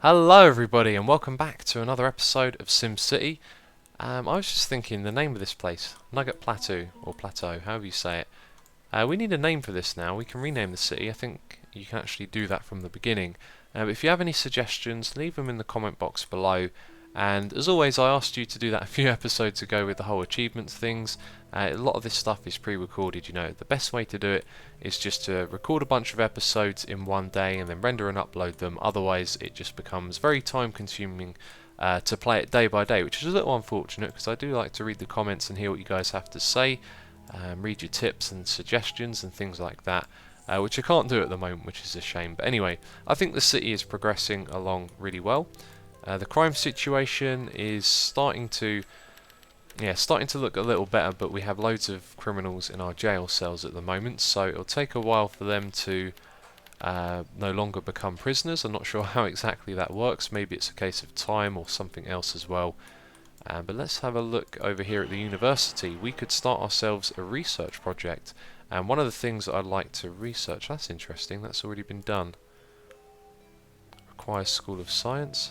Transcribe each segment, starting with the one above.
Hello everybody and welcome back to another episode of SimCity. I was just thinking the name of this place, Nugget Plateau, or Plateau, however you say it. We need a name for this now. We can rename the city. I think you can actually do that from the beginning. But if you have any suggestions, leave them in the comment box below. And as always, I asked you to do that a few episodes ago with the whole achievements things. A lot of this stuff is pre-recorded, you know. The best way to do it is just to record a bunch of episodes in one day and then render and upload them. Otherwise, it just becomes very time-consuming to play it day by day, which is a little unfortunate because I do like to read the comments and hear what you guys have to say, read your tips and suggestions and things like that. Which I can't do at the moment, which is a shame. But anyway, I think the city is progressing along really well. The crime situation is starting to look a little better, but we have loads of criminals in our jail cells at the moment, so it'll take a while for them to no longer become prisoners. I'm not sure how exactly that works. Maybe it's a case of time or something else as well. But let's have a look over here at the university. We could start ourselves a research project, and one of the things that I'd like to research, that's interesting, that's already been done. Requires School of Science.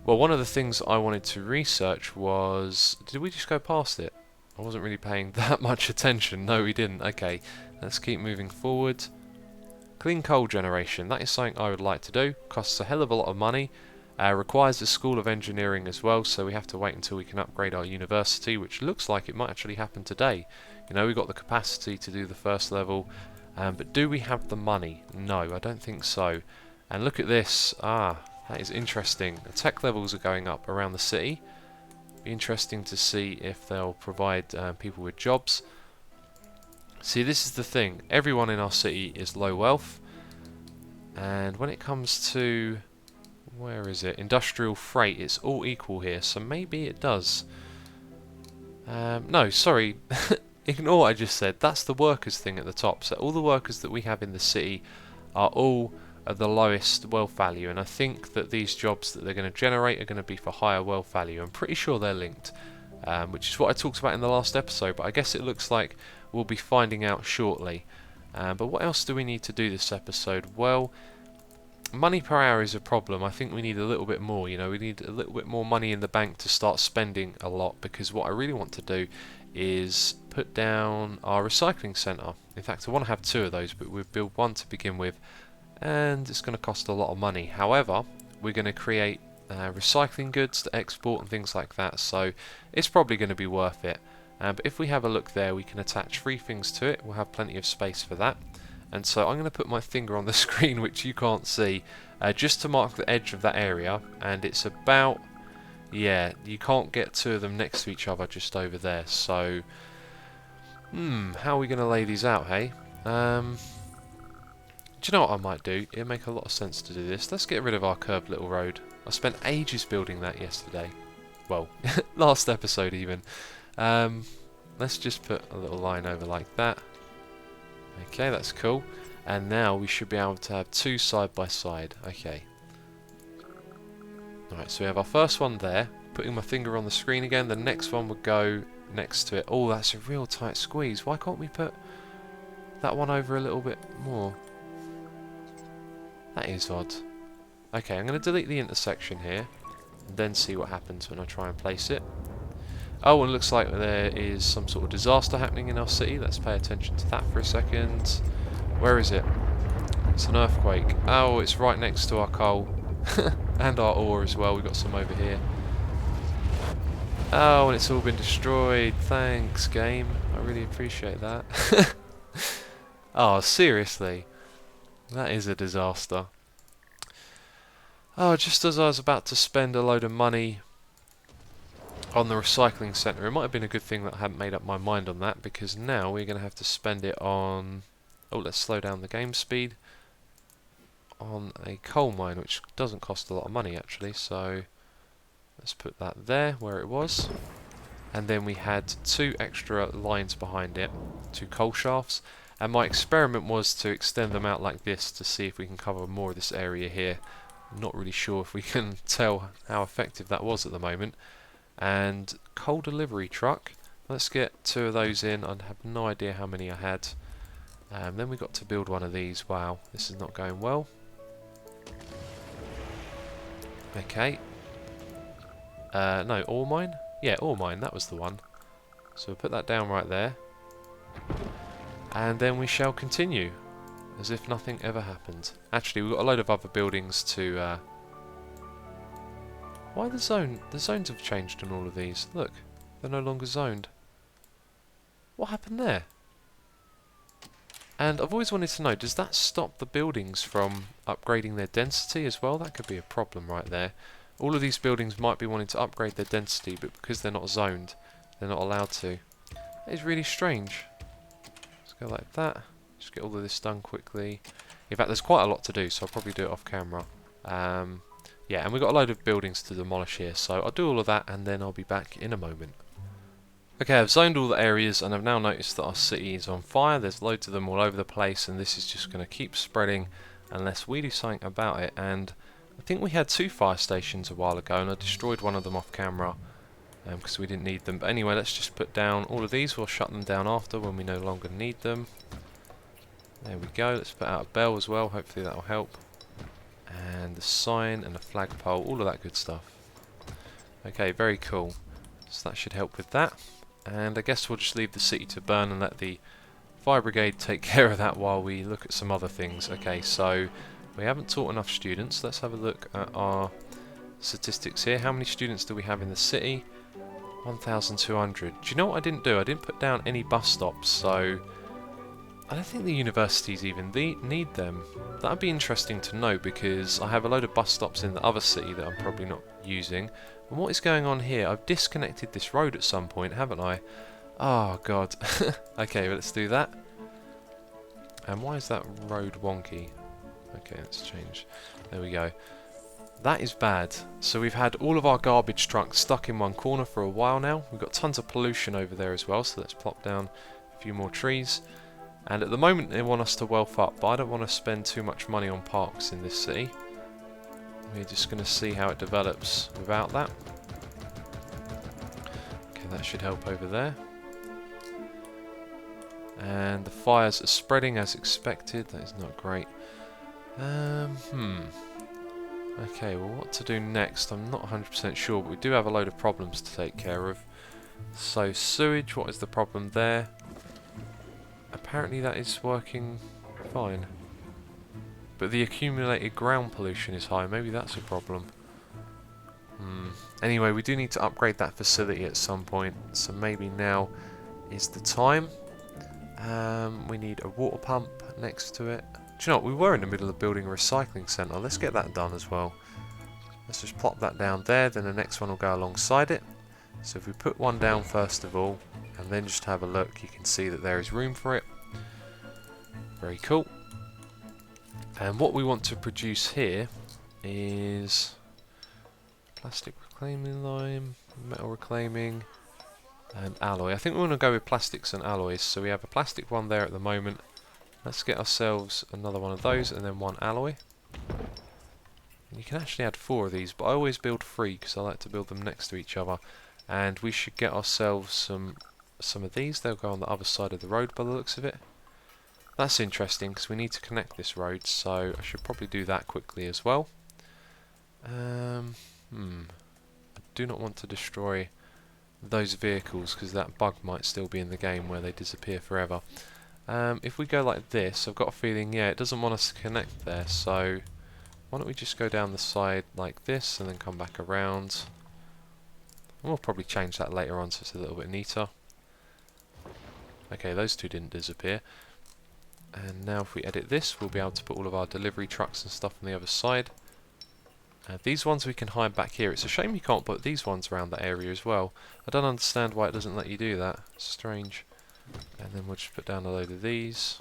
Well, one of the things I wanted to research was... Did we just go past it? I wasn't really paying that much attention. No, we didn't. Okay, let's keep moving forward. Clean coal generation. That is something I would like to do. Costs a hell of a lot of money. Requires a School of Engineering as well, so we have to wait until we can upgrade our university, which looks like it might actually happen today. You know, we've got the capacity to do the first level, but do we have the money? No, I don't think so. And look at this. That is interesting. The tech levels are going up around the city. Be interesting to see if they'll provide people with jobs. See, this is the thing. Everyone in our city is low wealth. And when it comes to... Where is it? Industrial freight. It's all equal here. So maybe it does. No, sorry. Ignore what I just said. That's the workers thing at the top. So all the workers that we have in the city are all at the lowest wealth value, and I think that these jobs that they're going to generate are going to be for higher wealth value. I'm pretty sure they're linked, which is what I talked about in the last episode, but I guess it looks like we'll be finding out shortly. But what else do we need to do this episode? Well, money per hour is a problem. I think we need a little bit more. You know, we need a little bit more money in the bank to start spending a lot, because what I really want to do is put down our recycling centre. In fact, I want to have two of those, but we'll build one to begin with, and it's going to cost a lot of money. However, we're going to create recycling goods to export and things like that, so it's probably going to be worth it. But if we have a look there, we can attach three things to it. We'll have plenty of space for that. And so I'm going to put my finger on the screen, which you can't see, just to mark the edge of that area. And it's about, yeah, you can't get two of them next to each other just over there. So, how are we going to lay these out, hey? Do you know what I might do? It'd make a lot of sense to do this. Let's get rid of our curved little road. I spent ages building that yesterday. Well, last episode even. Let's just put a little line over like that. Okay, that's cool. And now we should be able to have two side by side. Okay. Alright, so we have our first one there. Putting my finger on the screen again. The next one would go next to it. Oh, that's a real tight squeeze. Why can't we put that one over a little bit more? That is odd. Okay, I'm going to delete the intersection here, and then see what happens when I try and place it. Oh, and it looks like there is some sort of disaster happening in our city. Let's pay attention to that for a second. Where is it? It's an earthquake. Oh, it's right next to our coal. And our ore as well. We've got some over here. Oh, and it's all been destroyed. Thanks, game. I really appreciate that. Oh, seriously. That is a disaster. Oh, just as I was about to spend a load of money on the recycling centre, it might have been a good thing that I hadn't made up my mind on that, because now we're going to have to spend it on... Oh, let's slow down the game speed. On a coal mine, which doesn't cost a lot of money actually, so let's put that there where it was. And then we had two extra lines behind it, two coal shafts. And my experiment was to extend them out like this to see if we can cover more of this area here. I'm not really sure if we can tell how effective that was at the moment. And coal delivery truck. Let's get two of those in. I have no idea how many I had. Then we got to build one of these. Wow, this is not going well. Okay. No, ore mine? Yeah, ore mine, that was the one. So we'll put that down right there. And then we shall continue, as if nothing ever happened. Actually, we've got a load of other buildings to... Why the zone? The zones have changed on all of these. Look, they're no longer zoned. What happened there? And I've always wanted to know, does that stop the buildings from upgrading their density as well? That could be a problem right there. All of these buildings might be wanting to upgrade their density, but because they're not zoned, they're not allowed to. That is really strange. Let's go like that. Just get all of this done quickly. In fact, there's quite a lot to do, so I'll probably do it off camera. Yeah, and we've got a load of buildings to demolish here, so I'll do all of that and then I'll be back in a moment. Okay, I've zoned all the areas and I've now noticed that our city is on fire. There's loads of them all over the place and this is just going to keep spreading unless we do something about it. And I think we had 2 fire stations a while ago and I destroyed one of them off camera because we didn't need them. But anyway, let's just put down all of these. We'll shut them down after when we no longer need them. There we go. Let's put out a bell as well. Hopefully that will help. And the sign and the flagpole, all of that good stuff. Okay, very cool. So that should help with that. And I guess we'll just leave the city to burn and let the fire brigade take care of that while we look at some other things. Okay, so we haven't taught enough students. Let's have a look at our statistics here. How many students do we have in the city? 1,200. Do you know what I didn't do? I didn't put down any bus stops, so I don't think the universities even need them. That'd be interesting to know because I have a load of bus stops in the other city that I'm probably not using. And what is going on here? I've disconnected this road at some point, haven't I? Oh god. Okay, well, let's do that. And why is that road wonky? Okay, let's change. There we go. That is bad. So we've had all of our garbage trucks stuck in one corner for a while now. We've got tons of pollution over there as well, so let's plop down a few more trees. And at the moment they want us to wealth up, but I don't want to spend too much money on parks in this city. We're just going to see how it develops without that. Okay, that should help over there. And the fires are spreading as expected. That is not great. Okay, well, what to do next? I'm not 100% sure, but we do have a load of problems to take care of. So, sewage, what is the problem there? Apparently that is working fine. But the accumulated ground pollution is high. Maybe that's a problem. Anyway, we do need to upgrade that facility at some point. So maybe now is the time. We need a water pump next to it. Do you know what? We were in the middle of building a recycling centre. Let's get that done as well. Let's just plop that down there. Then the next one will go alongside it. So if we put one down first of all, and then just have a look, you can see that there is room for it. Very cool. And what we want to produce here is plastic reclaiming lime, metal reclaiming, and alloy. I think we want to go with plastics and alloys. So we have a plastic one there at the moment. Let's get ourselves another one of those and then one alloy. And you can actually add 4 of these, but I always build 3 because I like to build them next to each other. And we should get ourselves some of these. They'll go on the other side of the road by the looks of it. That's interesting because we need to connect this road, so I should probably do that quickly as well. I do not want to destroy those vehicles because that bug might still be in the game where they disappear forever. If we go like this, I've got a feeling, yeah, it doesn't want us to connect there, so why don't we just go down the side like this and then come back around. And we'll probably change that later on so it's a little bit neater. Okay, those two didn't disappear. And now if we edit this, we'll be able to put all of our delivery trucks and stuff on the other side. These ones we can hide back here. It's a shame you can't put these ones around that area as well. I don't understand why it doesn't let you do that. It's strange. And then we'll just put down a load of these.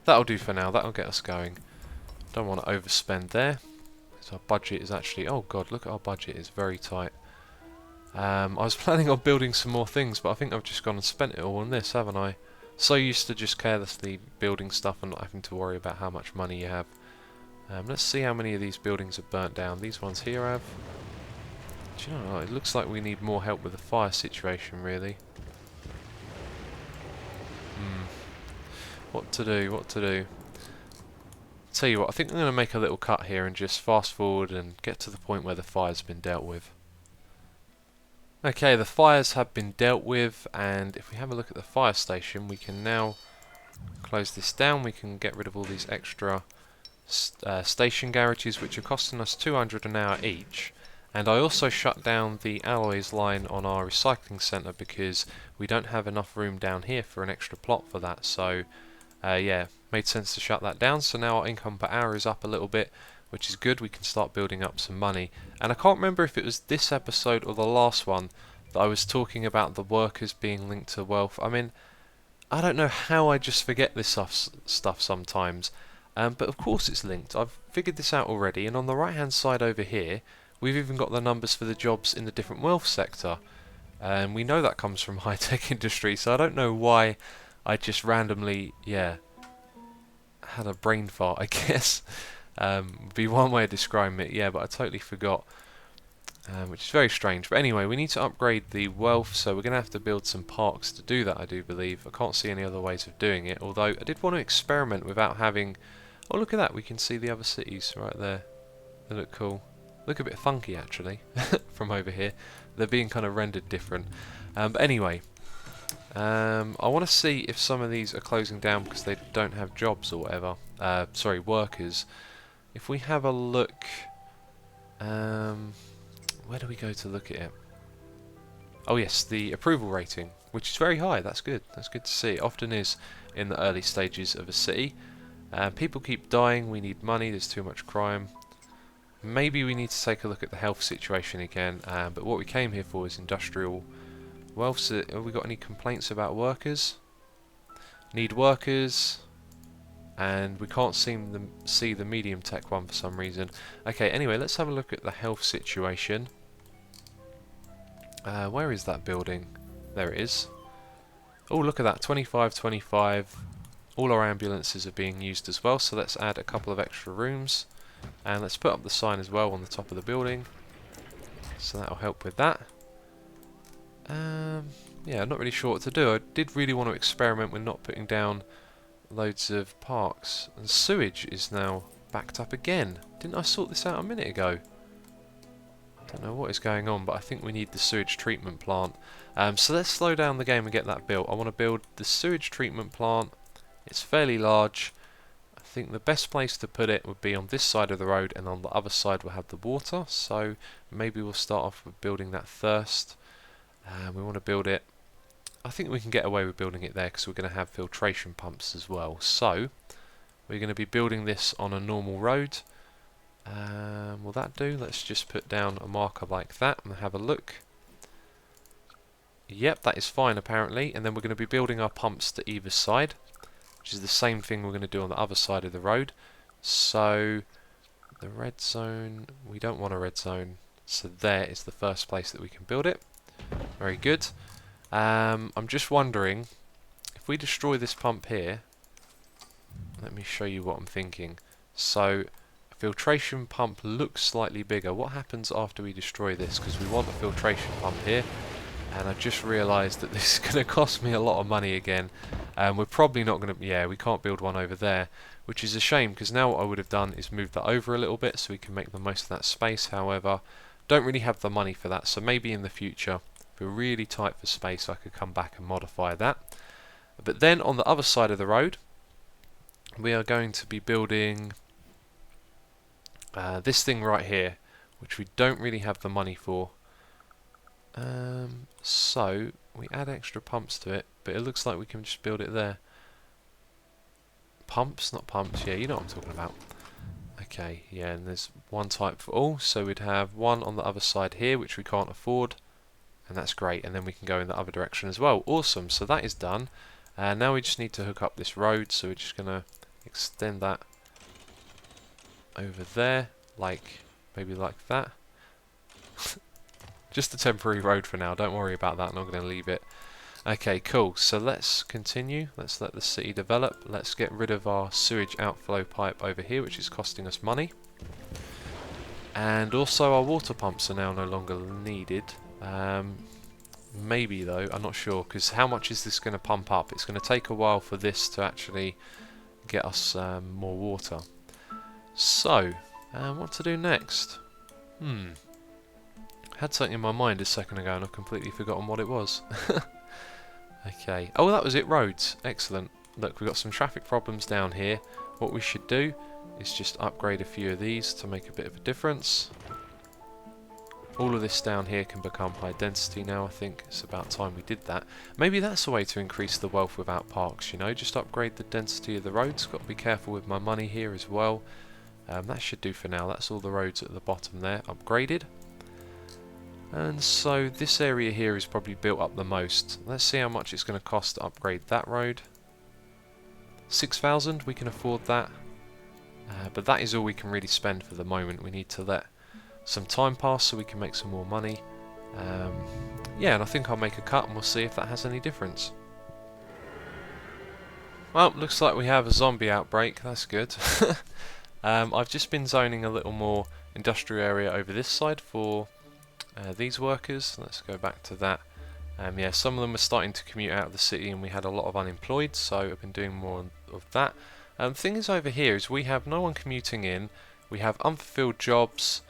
That'll do for now. That'll get us going. Don't want to overspend there. So our budget is actually... Oh god, look at our budget. It's very tight. I was planning on building some more things, but I think I've just gone and spent it all on this, haven't I? So used to just carelessly building stuff and not having to worry about how much money you have. Let's see how many of these buildings are burnt down. These ones here have. Do you know what? It looks like we need more help with the fire situation, really. What to do? What to do? tell you what, I think I'm going to make a little cut here and just fast forward and get to the point where the fire's been dealt with. Okay, the fires have been dealt with, and if we have a look at the fire station, we can now close this down. We can get rid of all these extra station garages, which are costing us 200 an hour each. And I also shut down the alloys line on our recycling centre because we don't have enough room down here for an extra plot for that. So yeah, made sense to shut that down. So now our income per hour is up a little bit, which is good. We can start building up some money. And I can't remember if it was this episode or the last one that I was talking about the workers being linked to wealth. I mean, I don't know how I just forget this stuff sometimes. But of course it's linked. I've figured this out already. And on the right hand side over here, we've even got the numbers for the jobs in the different wealth sector. And we know that comes from high-tech industry. So I don't know why I just randomly, yeah, had a brain fart, I guess. Would be one way of describing it, yeah, but I totally forgot, which is very strange. But anyway, we need to upgrade the wealth, so we're going to have to build some parks to do that, I do believe. I can't see any other ways of doing it, although I did want to experiment without having... Oh, look at that, we can see the other cities right there. They look cool. Look a bit funky, actually, from over here. They're being kind of rendered different. But anyway, I want to see if some of these are closing down because they don't have jobs or whatever. Sorry, workers. If we have a look, where do we go to look at it? Oh yes, the approval rating, which is very high. That's good. That's good to see. It often is in the early stages of a city. People keep dying. We need money. There's too much crime. Maybe we need to take a look at the health situation again. But what we came here for is industrial wealth. So have we got any complaints about workers? Need workers. And we can't seem to see the medium tech one for some reason. Okay, anyway, let's have a look at the health situation. Where is that building? There it is. Oh, look at that, 25, 25. All our ambulances are being used as well, so let's add a couple of extra rooms. And let's put up the sign as well on the top of the building. So that'll help with that. Yeah, I'm not really sure what to do. I did really want to experiment with not putting down loads of parks, and sewage is now backed up again. Didn't I sort this out a minute ago? Don't know what is going on, but I think we need the sewage treatment plant. So let's slow down the game and get that built. I want to build the sewage treatment plant. It's fairly large. I think the best place to put it would be on this side of the road, and on the other side we'll have the water. So maybe we'll start off with building that first. We want to build it. I think we can get away with building it there because we're going to have filtration pumps as well. So we're going to be building this on a normal road. Will that do? Let's just put down a marker like that and have a look. Yep, that is fine apparently. And then we're going to be building our pumps to either side, which is the same thing we're going to do on the other side of the road. So the red zone, we don't want a red zone. So there is the first place that we can build it. Very good. I'm just wondering, if we destroy this pump here, let me show you what I'm thinking. So, a filtration pump looks slightly bigger. What happens after we destroy this? Because we want a filtration pump here, and I just realised that this is going to cost me a lot of money again. We're probably not going to, yeah, we can't build one over there, which is a shame, because now what I would have done is move that over a little bit so we can make the most of that space. However, don't really have the money for that, so maybe in the future, if we're really tight for space, I could come back and modify that. But then on the other side of the road, we are going to be building this thing right here, which we don't really have the money for. So we add extra pumps to it, but it looks like we can just build it there. Pumps, not pumps, yeah, you know what I'm talking about. Okay, yeah, and there's one type for all, so we'd have one on the other side here, which we can't afford. And that's great, and then we can go in the other direction as well. Awesome, so that is done. And now we just need to hook up this road, so we're just going to extend that over there, like maybe like that. Just a temporary road for now, don't worry about that, I'm not going to leave it. Okay, cool, so let's continue. Let's let the city develop. Let's get rid of our sewage outflow pipe over here, which is costing us money. And also our water pumps are now no longer needed. Maybe though, I'm not sure, because how much is this going to pump up? It's going to take a while for this to actually get us more water. So, what to do next? I had something in my mind a second ago and I've completely forgotten what it was. Okay. Oh, that was it, roads. Excellent. Look, we've got some traffic problems down here. What we should do is just upgrade a few of these to make a bit of a difference. All of this down here can become high density now, I think. It's about time we did that. Maybe that's a way to increase the wealth without parks, you know, just upgrade the density of the roads. Got to be careful with my money here as well. That should do for now. That's all the roads at the bottom there upgraded. And so this area here is probably built up the most. Let's see how much it's going to cost to upgrade that road. 6,000, we can afford that. But that is all we can really spend for the moment. We need to let some time pass so we can make some more money. Yeah, and I think I'll make a cut and we'll see if that has any difference. Well, looks like we have a zombie outbreak. That's good. I've just been zoning a little more industrial area over this side for these workers. Let's go back to that. Yeah, some of them were starting to commute out of the city and we had a lot of unemployed, so I've been doing more of that. The thing is over here is we have no one commuting in, we have unfulfilled jobs,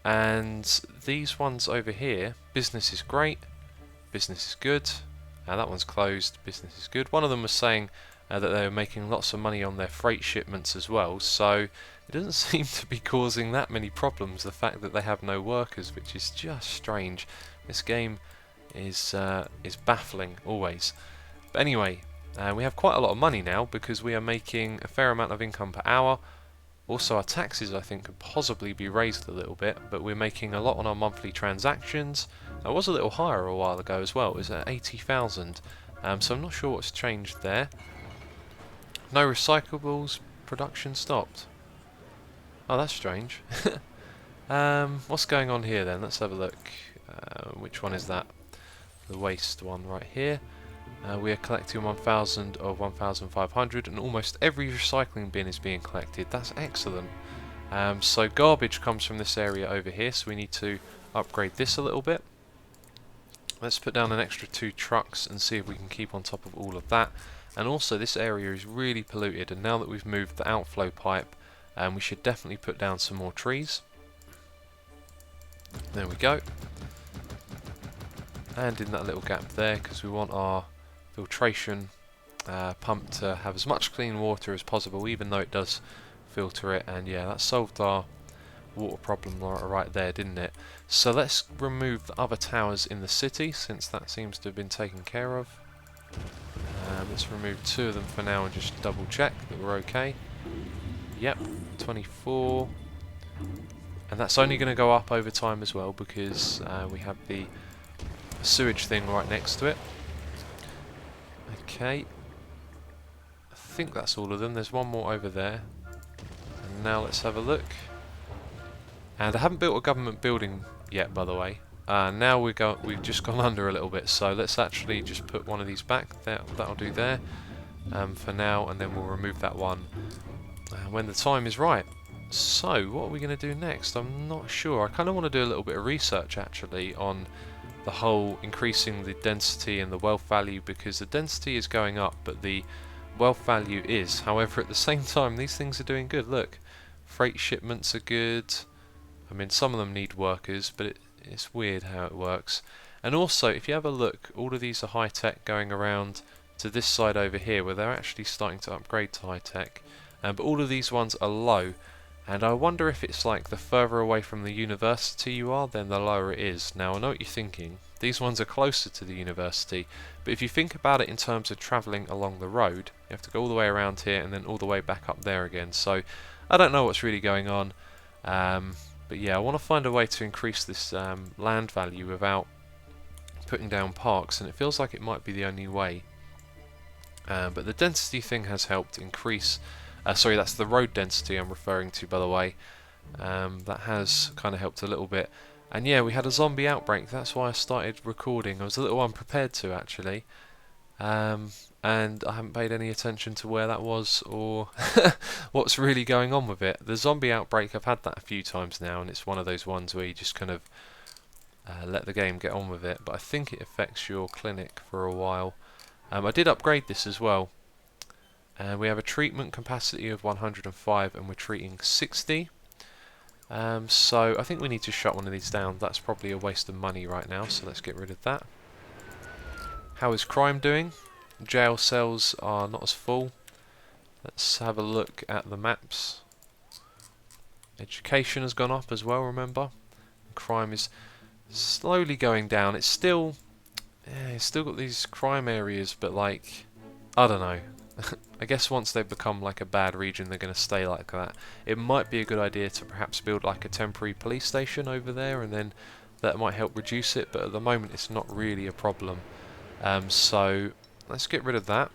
and these ones over here, business is great, business is good, that one's closed, business is good. One of them was saying that they were making lots of money on their freight shipments as well, so it doesn't seem to be causing that many problems, the fact that they have no workers, which is just strange. This game is baffling always. But anyway, we have quite a lot of money now because we are making a fair amount of income per hour. Also our taxes I think could possibly be raised a little bit, but we're making a lot on our monthly transactions. It was a little higher a while ago as well, it was at 80,000, so I'm not sure what's changed there. No recyclables, production stopped. Oh, that's strange. What's going on here then? Let's have a look. Which one is that? The waste one right here. We are collecting 1,000 of 1,500 and almost every recycling bin is being collected. That's excellent. So garbage comes from this area over here, so we need to upgrade this a little bit. Let's put down an extra 2 trucks and see if we can keep on top of all of that. And also this area is really polluted, and now that we've moved the outflow pipe, we should definitely put down some more trees. There we go. And in that little gap there, because we want our filtration pump to have as much clean water as possible, even though it does filter it. And yeah, that solved our water problem right there, didn't it? So let's remove the other towers in the city, since that seems to have been taken care of. Let's remove 2 of them for now and just double check that we're okay. Yep, 24. And that's only going to go up over time as well, because we have the sewage thing right next to it. Okay, I think that's all of them. There's one more over there. And now let's have a look. And I haven't built a government building yet, by the way. Now we've just gone under a little bit, so let's actually just put one of these back. That'll do there for now, and then we'll remove that one when the time is right. So what are we going to do next? I'm not sure. I kind of want to do a little bit of research actually on the whole increasing the density and the wealth value, because the density is going up but the wealth value is. However, at the same time these things are doing good. Look, freight shipments are good. I mean, some of them need workers, but it's weird how it works. And also, if you have a look, all of these are high tech going around to this side over here where they're actually starting to upgrade to high tech, but all of these ones are low. And I wonder if it's like the further away from the university you are, then the lower it is. Now I know what you're thinking, these ones are closer to the university, but if you think about it in terms of travelling along the road, you have to go all the way around here and then all the way back up there again. So I don't know what's really going on, but yeah, I want to find a way to increase this land value without putting down parks, and it feels like it might be the only way. But the density thing has helped increase. Sorry, that's the road density I'm referring to, by the way. That has kind of helped a little bit. And yeah, we had a zombie outbreak. That's why I started recording. I was a little unprepared to, actually. And I haven't paid any attention to where that was or what's really going on with it. The zombie outbreak, I've had that a few times now, and it's one of those ones where you just kind of let the game get on with it. But I think it affects your clinic for a while. I did upgrade this as well. And we have a treatment capacity of 105 and we're treating 60. So I think we need to shut one of these down. That's probably a waste of money right now, so let's get rid of that. How is crime doing? Jail cells are not as full. Let's have a look at the maps. Education has gone up as well, remember? Crime is slowly going down. It's still got these crime areas, but like, I don't know. I guess once they become like a bad region, they're going to stay like that. It might be a good idea to perhaps build like a temporary police station over there, and then that might help reduce it, but at the moment it's not really a problem. So let's get rid of that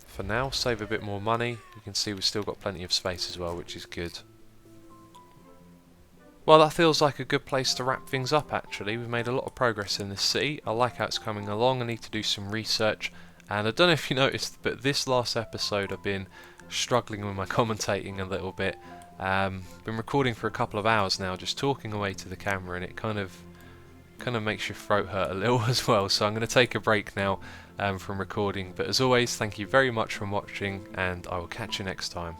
for now, save a bit more money. You can see we've still got plenty of space as well, which is good. Well, that feels like a good place to wrap things up actually. We've made a lot of progress in this city. I like how it's coming along. I need to do some research, and I don't know if you noticed, but this last episode I've been struggling with my commentating a little bit. Been recording for a couple of hours now, just talking away to the camera, and it kind of makes your throat hurt a little as well. So I'm going to take a break now from recording. But as always, thank you very much for watching, and I will catch you next time.